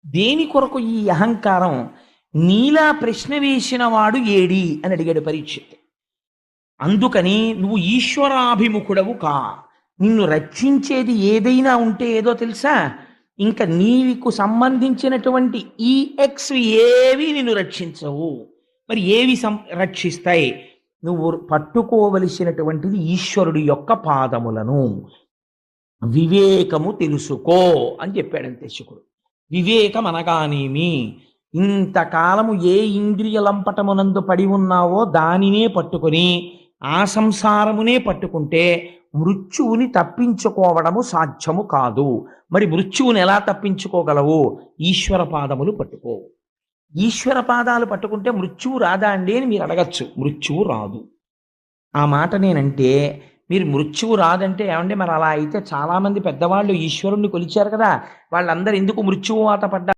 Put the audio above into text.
దేని కొరకు ఈ అహంకారం? నీలా ప్రశ్న వేసిన వాడు ఏడి అని అడిగాడు పరీక్షిత్. అందుకని నువ్వు ఈశ్వరాభిముఖుడవు కా. నిన్ను రక్షించేది ఏదైనా ఉంటే ఏదో తెలుసా? ఇంకా నీకు సంబంధించినటువంటి ఈ ఎక్స్ ఏవి నిన్ను రక్షించవు. మరి ఏవి రక్షిస్తాయి? నువ్వు పట్టుకోవలసినటువంటిది ఈశ్వరుడి యొక్క పాదములను. వివేకము తెలుసుకో అని చెప్పాడంతే శుకుడు. వివేకం అనగానేమి? ఇంతకాలము ఏ ఇంద్రియ లంపటమునందు పడి ఉన్నావో దానినే పట్టుకొని ఆ సంసారమునే పట్టుకుంటే మృత్యువుని తప్పించుకోవడము సాధ్యము కాదు. మరి మృత్యువుని ఎలా తప్పించుకోగలవు? ఈశ్వర పాదములు పట్టుకో. ఈశ్వర పాదాలు పట్టుకుంటే మృత్యువు రాదా అండి అని మీరు అడగచ్చు. మృత్యువు రాదు. ఆ మాట నేనంటే మీరు మృత్యువు రాదంటే ఏమంటే మరి అలా అయితే చాలామంది పెద్దవాళ్ళు ఈశ్వరుణ్ణి కొలిచారు కదా, వాళ్ళందరూ ఎందుకు మృత్యువు వాత పడ్డారు?